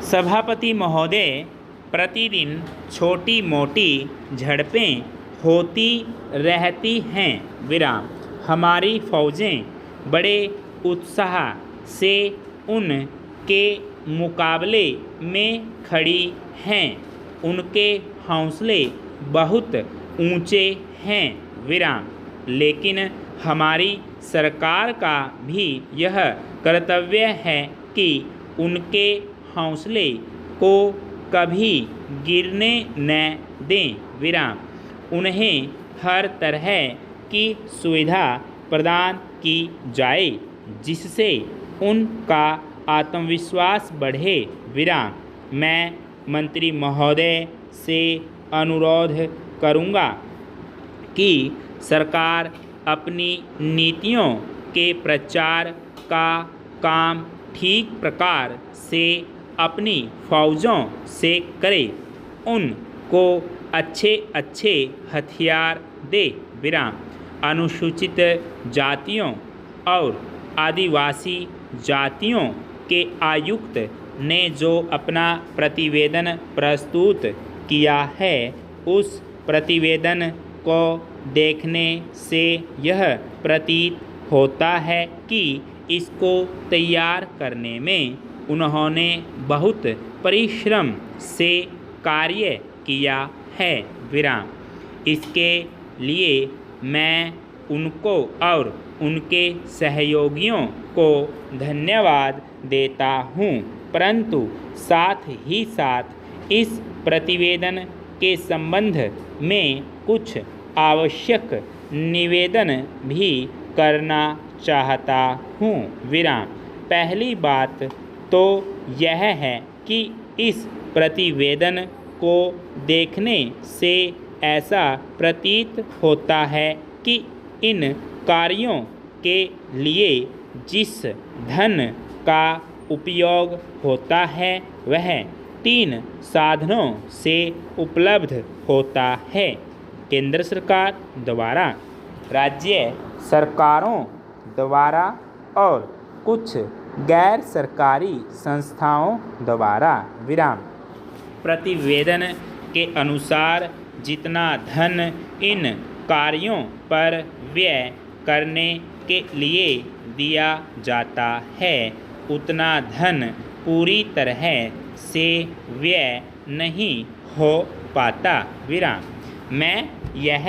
सभापति महोदय, प्रतिदिन छोटी मोटी झड़पें होती रहती हैं। विराम। हमारी फौजें बड़े उत्साह से उनके मुकाबले में खड़ी हैं। उनके हौसले बहुत ऊंचे हैं। विराम। लेकिन हमारी सरकार का भी यह कर्तव्य है कि उनके हौसले को कभी गिरने न दें। विराम। उन्हें हर तरह की सुविधा प्रदान की जाए जिससे उनका आत्मविश्वास बढ़े। विराम। मैं मंत्री महोदय से अनुरोध करूंगा कि सरकार अपनी नीतियों के प्रचार का काम ठीक प्रकार से अपनी फौजों से करे, उनको अच्छे अच्छे हथियार दे। विराम। अनुसूचित जातियों और आदिवासी जातियों के आयुक्त ने जो अपना प्रतिवेदन प्रस्तुत किया है, उस प्रतिवेदन को देखने से यह प्रतीत होता है कि इसको तैयार करने में उन्होंने बहुत परिश्रम से कार्य किया है। विराम। इसके लिए मैं उनको और उनके सहयोगियों को धन्यवाद देता हूँ, परंतु साथ ही साथ इस प्रतिवेदन के संबंध में कुछ आवश्यक निवेदन भी करना चाहता हूँ। विराम। पहली बात तो यह है कि इस प्रतिवेदन को देखने से ऐसा प्रतीत होता है कि इन कार्यों के लिए जिस धन का उपयोग होता है वह 3 साधनों से उपलब्ध होता है। केंद्र सरकार द्वारा, राज्य सरकारों द्वारा और कुछ गैर सरकारी संस्थाओं द्वारा। विराम। प्रतिवेदन के अनुसार जितना धन इन कार्यों पर व्यय करने के लिए दिया जाता है, उतना धन पूरी तरह से व्यय नहीं हो पाता। विराम। मैं यह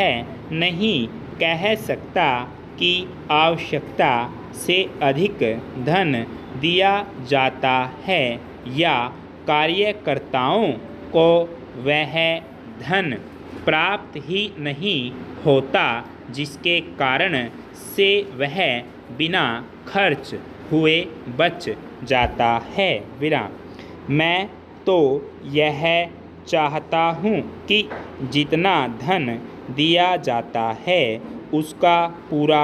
नहीं कह सकता कि आवश्यकता से अधिक धन दिया जाता है या कार्यकर्ताओं को वह धन प्राप्त ही नहीं होता जिसके कारण से वह बिना खर्च हुए बच जाता है। विराम। मैं तो यह चाहता हूँ कि जितना धन दिया जाता है उसका पूरा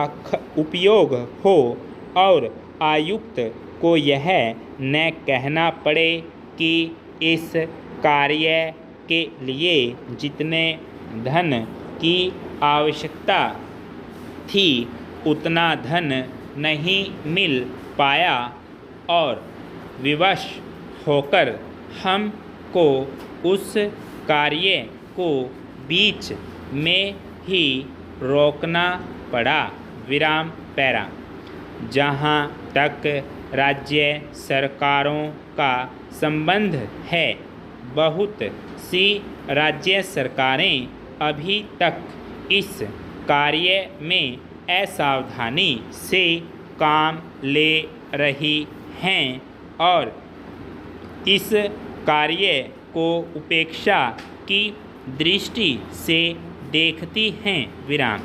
उपयोग हो और आयुक्त को यह न कहना पड़े कि इस कार्य के लिए जितने धन की आवश्यकता थी उतना धन नहीं मिल पाया और विवश होकर हमको उस कार्य को बीच में ही रोकना पड़ा। विराम। पैरा। जहाँ तक राज्य सरकारों का संबंध है, बहुत सी राज्य सरकारें अभी तक इस कार्य में असावधानी से काम ले रही हैं और इस कार्य को उपेक्षा की दृष्टि से देखती हैं। विराम।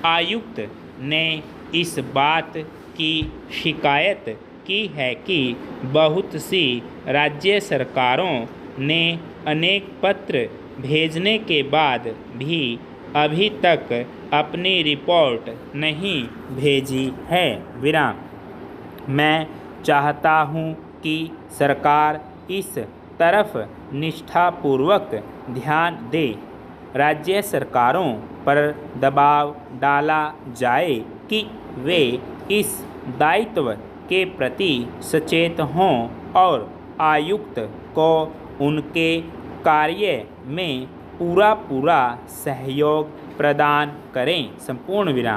आयुक्त ने इस बात की शिकायत की है कि बहुत सी राज्य सरकारों ने अनेक पत्र भेजने के बाद भी अभी तक अपनी रिपोर्ट नहीं भेजी है। विराम। मैं चाहता हूँ कि सरकार इस तरफ निष्ठापूर्वक ध्यान दे। राज्य सरकारों पर दबाव डाला जाए कि वे इस दायित्व के प्रति सचेत हों और आयुक्त को उनके कार्य में पूरा सहयोग प्रदान करें। संपूर्ण विराम।